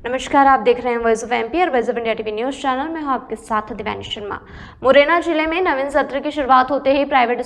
नमस्कार, आप देख रहे हैं वॉइस ऑफ एमपी और voice of India TV news channel में हूं आपके साथ दिव्यांश शर्मा। मुरैना जिले में नवीन सत्र की शुरुआत होते ही प्राइवेट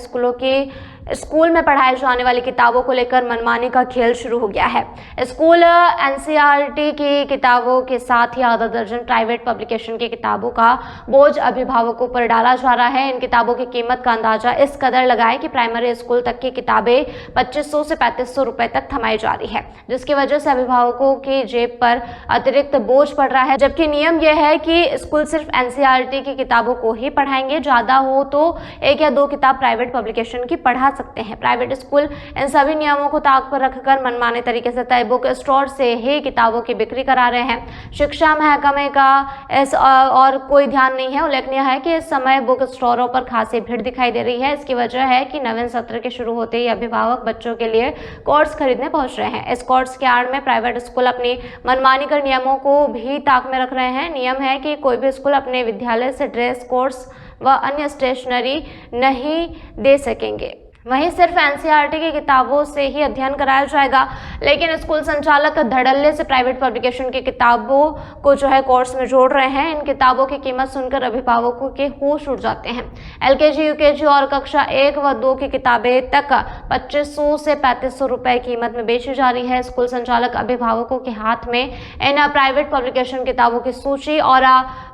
स्कूल में पढ़ाई जाने वाली किताबों को लेकर मनमानी का खेल शुरू हो गया है। स्कूल एनसीईआरटी की किताबों के साथ ही आधा दर्जन प्राइवेट पब्लिकेशन की किताबों का बोझ अभिभावकों पर डाला जा रहा है। इन किताबों की कीमत का अंदाजा इस कदर लगाए कि प्राइमरी स्कूल तक की किताबें 2500 से 3500 रुपए तक थमाई जा रही है, जिसकी वजह से अभिभावकों की जेब पर अतिरिक्त बोझ पड़ रहा है। जबकि नियम यह है कि स्कूल सिर्फ एनसीईआरटी की किताबों को ही पढ़ाएंगे, ज्यादा हो तो 1 या 2 किताब प्राइवेट पब्लिकेशन की पढ़ा सकते हैं। प्राइवेट स्कूल इन सभी नियमों को ताक पर रखकर मनमाने तरीके से तय बुक स्टोर से ही किताबों की बिक्री करा रहे हैं। शिक्षा महकमे का इस और कोई ध्यान नहीं है। उल्लेखनीय है कि इस समय बुक स्टोरों पर खासी भीड़ दिखाई दे रही है। इसकी वजह है कि नवीन सत्र के शुरू होते ही अभिभावक बच्चों के लिए कोर्स खरीदने पहुंच रहे हैं। इस कोर्स के आड़ में प्राइवेट स्कूल अपनी मनमानी कर नियमों को भी ताक में रख रहे हैं। नियम है कि कोई भी स्कूल अपने विद्यालय से ड्रेस, कोर्स व अन्य स्टेशनरी नहीं दे सकेंगे। वहीं सिर्फ एनसीईआरटी की किताबों से ही अध्ययन कराया जाएगा। लेकिन स्कूल संचालक धड़ल्ले से प्राइवेट पब्लिकेशन की किताबों को कोर्स में जोड़ रहे हैं। इन किताबों की कीमत सुनकर अभिभावकों के होश उड़ जाते हैं। एलकेजी, यूकेजी और कक्षा 1 व 2 की किताबें तक 2500 से 3500 रुपए कीमत में बेची जा रही है। स्कूल संचालक अभिभावकों के हाथ में इन प्राइवेट पब्लिकेशन किताबों की सूची और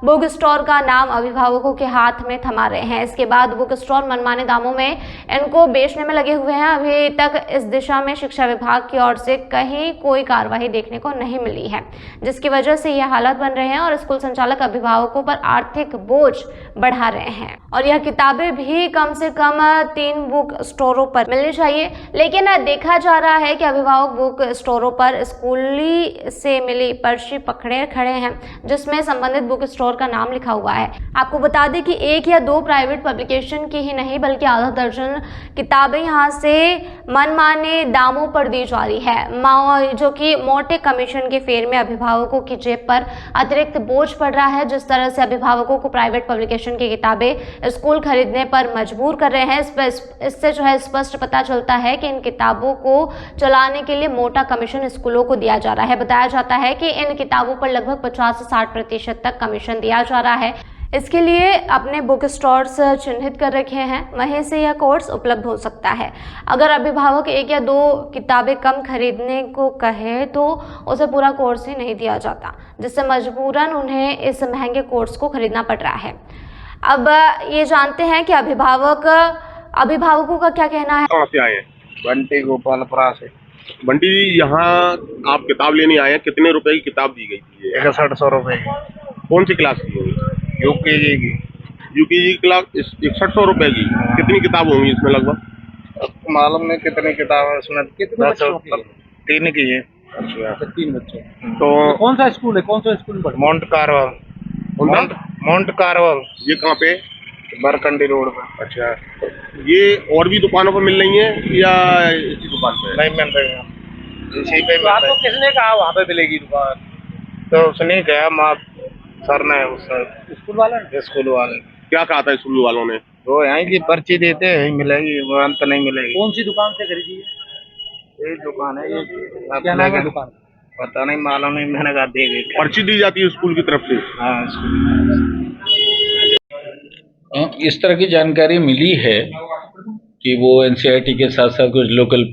बुक स्टोर का नाम अभिभावकों के हाथ में थमा रहे हैं। इसके बाद बुक स्टोर मनमाने दामों में इनको बेचने में लगे हुए हैं। अभी तक इस दिशा में शिक्षा विभाग की ओर से कहीं कोई कार्रवाई देखने को नहीं मिली है, जिसकी वजह से यह हालात बन रहे हैं और स्कूल संचालक अभिभावकों पर आर्थिक बोझ बढ़ा रहे हैं। और यह किताबें भी कम से कम 3 बुक स्टोरों पर मिलनी चाहिए। लेकिन देखा जा रहा है कि अभिभावक बुक स्टोरों पर स्कूली से मिली पर्ची पकड़े खड़े हैं, जिसमें संबंधित बुक स्टोर का नाम लिखा हुआ है। आपको बता दें कि 1 या 2 प्राइवेट पब्लिकेशन की ही नहीं बल्कि आधा दर्जन किताबें यहाँ से मनमाने दामों पर दी जा रही है, जो कि मोटे कमीशन के फेर में अभिभावकों की जेब पर अतिरिक्त बोझ पड़ रहा है। जिस तरह से अभिभावकों को प्राइवेट पब्लिकेशन की किताबें स्कूल खरीदने पर मजबूर कर रहे हैं, इससे स्पष्ट पता चलता है कि इन किताबों को चलाने के लिए मोटा कमीशन स्कूलों को दिया जा रहा है। बताया जाता है कि इन किताबों पर लगभग 50 से 60% तक कमीशन दिया जा रहा है। इसके लिए अपने बुक स्टोर्स चिन्हित कर रखे हैं, वहीं से यह कोर्स उपलब्ध हो सकता है। अगर अभिभावक 1 या 2 किताबें कम खरीदने को कहे तो उसे पूरा कोर्स ही नहीं दिया जाता, जिससे मजबूरन उन्हें इस महंगे कोर्स को खरीदना पड़ रहा है। अब ये जानते हैं कि अभिभावकों का क्या कहना है। कहाँ से आए हैं? बंटी गोपालपुरा से। बंटी जी, यहाँ आप किताब लेने आए हैं, कितने रुपए की किताब दी गई थी? 6100 रुपए की। कौन सी क्लास की होगी? यूकेजी की। यूकेजी क्लास 6100 रुपए की। कितनी किताब होंगी इसमें लगभग? मालूम नहीं कितनी किताब है इसमें। कितने बच्चों की है? 3 की है। अच्छा, 3 बच्चे। तो कौन सा स्कूल है? कौन सा स्कूल में? माउंट कारवाल। माउंट कारवाल। ये कहाँ पे? बरकंडी रोड पे। अच्छा, ये और भी दुकानों पर मिल रही है या इसी दुकान पे? नहीं मिल रही है, इसी पे तो आपको किसने कहा वहाँ पे मिलेगी दुकान? तो उसने कहा माँ सर ने, स्कूल वाले ने? स्कूल वाले। क्या कहा था स्कूल वालों ने? वो यहाँ की पर्ची देते हैं, मिलेगी, वो अंत नहीं मिलेगी। कौन सी दुकान से खरीदी है? ये दुकान है ये। क्या नाम है दुकान? पता नहीं, मालूम नहीं, मैंने कहा दे गई। पर्ची दी जाती है स्कूल की तरफ से? हाँ, स्कूल। इस तरह की जानकारी मिली है कि वो एनसीईआरटी के साथ साथ कुछ लोकल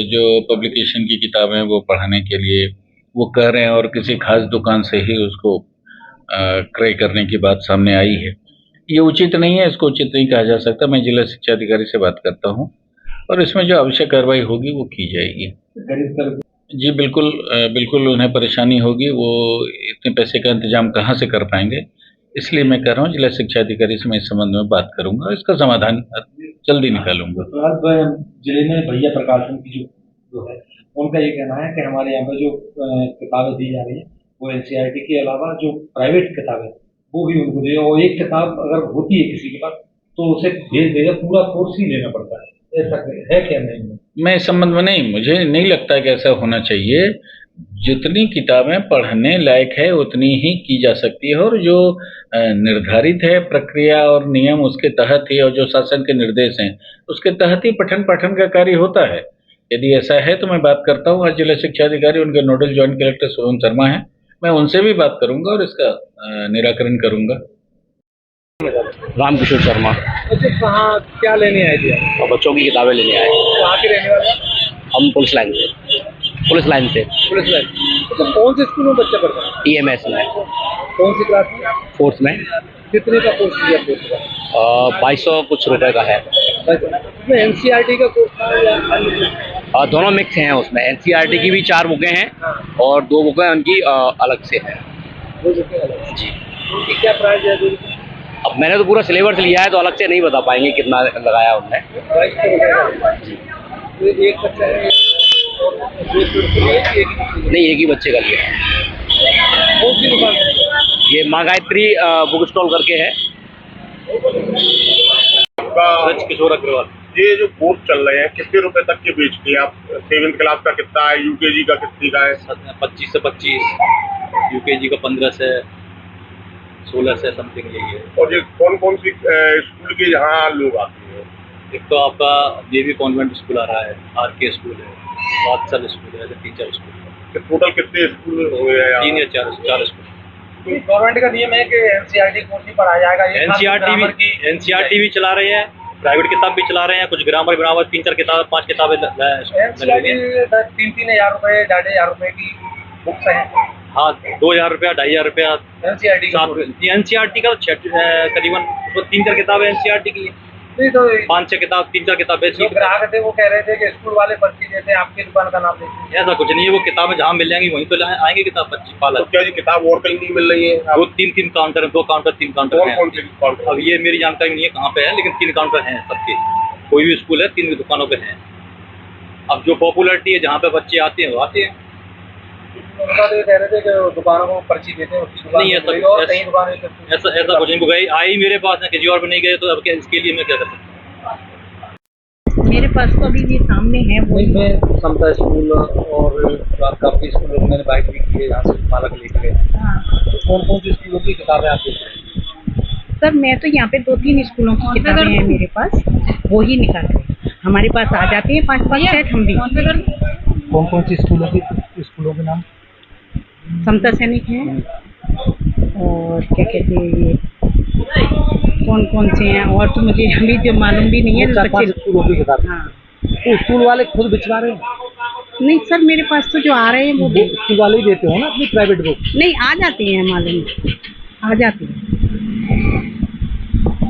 जो पब्लिकेशन की किताबें वो पढ़ाने के लिए वो कह रहे हैं और किसी खास दुकान से ही उसको क्रय करने की बात सामने आई है। ये उचित नहीं है, इसको उचित नहीं कहा जा सकता। मैं जिला शिक्षा अधिकारी से बात करता हूँ और इसमें जो आवश्यक कार्रवाई होगी वो की जाएगी। जी बिल्कुल, बिल्कुल उन्हें परेशानी होगी। वो इतने पैसे का इंतजाम कहाँ से कर पाएंगे, इसलिए मैं कह रहा हूँ जिला शिक्षा अधिकारी से मैं इस संबंध में बात करूंगा, इसका समाधान जल्दी निकालूंगा। जिले में भैया प्रकाशन की जो है उनका ये कहना है कि हमारे यहाँ पर जो किताबें दी जा रही है वो एनसीईआरटी के अलावा जो प्राइवेट किताबें वो भी उनको दे, और एक किताब अगर होती है किसी के पास तो उसे भेज देगा, पूरा कोर्स ही लेना पड़ता है। ऐसा है क्या? नहीं, मैं इस संबंध में नहीं, मुझे नहीं लगता कि ऐसा होना चाहिए। जितनी किताबें पढ़ने लायक है उतनी ही की जा सकती है और जो निर्धारित है प्रक्रिया और नियम उसके तहत ही और जो शासन के निर्देश हैं उसके तहत ही पठन पाठन का कार्य होता है। यदि ऐसा है तो मैं बात करता हूँ। आज जिला शिक्षा अधिकारी उनके nodal joint collector Sohan Sharma हैं, मैं उनसे भी बात करूंगा और इसका निराकरण करूंगा। रामकिशोर शर्मा। अच्छा, कहाँ क्या लेने आए थे आप? और बच्चों की किताबें लेने आए। कहाँ के रहने वाले हैं? हम पुलिस लाइन से। Police line. तो कौन से स्कूल में बच्चा पढ़ता है? EMS में। कौन सी क्लास में? 4th में। कितने का कोर्स किया कोर्स का? 2200 कुछ रुपए का है। उसमें NCERT का कोर्स था या दोनों मिक्स हैं उसमें। NCERT की भी 4 बुकें हैं और 2 बुकें उनकी अलग से हैं। जी। तो क्या प्राइस है? अब मैंने तो पूरा सिलेबस लिया है तो अलग से नहीं बता पाएंगे कितना लगाया उनने। जी। एक बच्चा है नहीं, एक ही बच्चे का लिया है। कौन सी दुकान है? ये माँ गायत्री बुक स्टॉल करके है। किशोर अग्रवाल। ये जो कोर्स चल रहे हैं कितने रुपए तक के बेचते हैं आप? 7th क्लास का कितना है, UKG का कितने का है? 25 से 25, UKG का 15 से 16 से समथिंग यही है। और ये कौन कौन सी स्कूल के यहाँ लोग आते हैं? एक तो आपका JV कॉन्वेंट स्कूल आ रहा है, RK स्कूल है, वात्सल स्कूल है, टीचर स्कूल है। टोटल कितने स्कूल हो गए यहाँ? 3 या 4 स्कूल। गवर्नमेंट का नियम है कि NCERT कोर्स ही पढ़ाया जाएगा। NCERT भी चला रहे हैं, प्राइवेट किताब भी चला रहे हैं, कुछ ग्रामर 3-4 किताब 5 किताबें NCERT 3-3 हज़ार रुपए 2,500 रुपए की बुक्स हैं। हाँ, 2,000 रुपया 2,500 रुपया NCERT का करीबन 3-4 किताबें NCERT की, नहीं तो 5-6 किताब 3-4 किताबें। जो ग्राहक थे वो कह रहे थे कि स्कूल वाले पर्ची देते हैं, आपकी दुकान का नाम देते हैं। ऐसा कुछ नहीं है, वो किताबें जहाँ मिल जाएंगी वहीं तो आएंगे किताब। 25 तो पालक क्या ये किताब और कहीं नहीं मिल रही है? वो 3 काउंटर है, 2 काउंटर 3 काउंटर कौन हैं। कौन से काउंटर? अब ये मेरी जानकारी नहीं है कहाँ पे है, लेकिन 3 काउंटर हैं सबके। कोई भी स्कूल है 3 दुकानों पे हैं। अब जो पॉपुलरिटी है जहाँ पे बच्चे आते हैं वो आते हैं। उनका तो ये कह रहे थे कि दुकानों को पर्ची देते हैं, उसकी दुकान नहीं, में मिलेगा और कहीं दुकान में ऐसा कुछ नहीं। गए आई मेरे पास है, किसी और पे नहीं गए, तो अब क्या इसके लिए मैं क्या कर सकता हूँ? मेरे पास तो अभी ये सामने है वो। वही मैं समता स्कूल और काफ़ी स्कूलों में मैंने बाइक भी की है, यहाँ से बालक लेके गए। हाँ, तो कौन कौन सी स्कूलों की किताबें आप देख रहे हैं? सर मैं तो यहाँ पे 2-3 स्कूलों की किताबें हैं मेरे पास, वो ही निकाल रहे हैं। हमारे पास आ जाती है 5-5 सेट, हम भी। कौन कौन सी स्कूलों के नाम? समता सैनिक है और क्या कहते हैं ये कौन कौन से हैं, और तो मुझे अभी जो मालूम भी नहीं है। 4-5 स्कूलों की किताब। हाँ, तो स्कूल वाले खुद बिचवा रहे हैं? नहीं सर, मेरे पास तो जो आ रहे हैं वो स्कूल वाले ही देते हो ना अपनी प्राइवेट बुक? नहीं, आ जाती हैं, मालूम आ जाती है।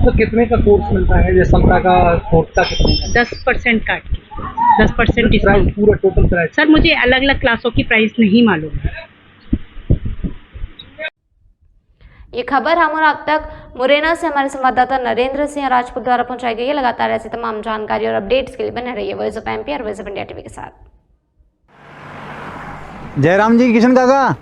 तो कितने का कोर्स मिलता है? जैसे समता का 4th का कितने का? 10% काट के 10% डिस्काउंट। प्राइस पूरा टोटल प्राइस? सर मुझे अलग अलग क्लासों की प्राइस नहीं मालूम है। ये खबर हम और आप तक मुरैना से हमारे संवाददाता नरेंद्र सिंह राजपूत द्वारा पहुंचाई गई है। लगातार ऐसी तमाम जानकारी और अपडेट्स के लिए बने रहिए वॉइस ऑफ MP और वॉइस ऑफ इंडिया TV के साथ। जयराम जी, किशन काका।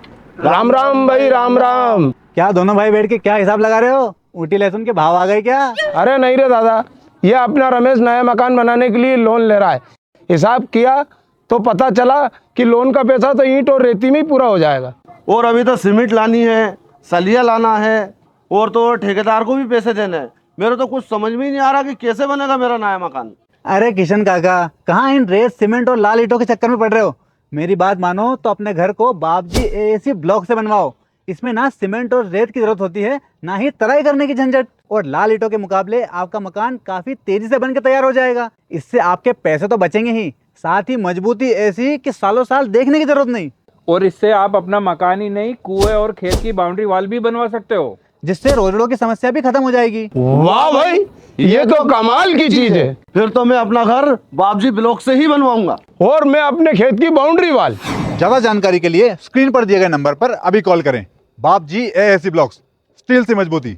राम राम भाई, राम राम। क्या दोनों भाई बैठ के क्या हिसाब लगा रहे हो? ऊटी लहसुन के भाव आ गए क्या? अरे नहीं रे दादा, ये अपना रमेश नया मकान बनाने के लिए लोन ले रहा है। हिसाब किया तो पता चला कि लोन का पैसा तो ईंट और रेती में ही पूरा हो जाएगा। और अभी तो सीमेंट लानी है, सलिया लाना है, और तो ठेकेदार को भी पैसे देने हैं। मेरे तो कुछ समझ में ही नहीं आ रहा कि कैसे बनेगा मेरा नया मकान। अरे किशन काका, कहाँ इन रेत सीमेंट और लाल ईंटों के चक्कर में पड़ रहे हो? मेरी बात मानो तो अपने घर को बाबजी AAC ब्लॉक से बनवाओ। इसमें ना सीमेंट और रेत की जरूरत होती है, ना ही तराई करने की झंझट। और लाल ईंटों के मुकाबले आपका मकान काफी तेजी से बनकर तैयार हो जाएगा। इससे आपके पैसे तो बचेंगे ही, साथ ही मजबूती ऐसी कि सालों साल देखने की जरूरत नहीं। और इससे आप अपना मकान ही नहीं, कुएं और खेत की बाउंड्री वॉल भी बनवा सकते हो, जिससे रोजड़ों की समस्या भी खत्म हो जाएगी। वाह भाई, ये तो कमाल की चीज है। फिर तो मैं अपना घर बाबजी ब्लॉक से ही बनवाऊंगा। और मैं अपने खेत की बाउंड्री वाल। ज्यादा जानकारी के लिए स्क्रीन पर दिए गए नंबर पर अभी कॉल करें। बाबजी AAC ब्लॉक्स, स्टील से मजबूती।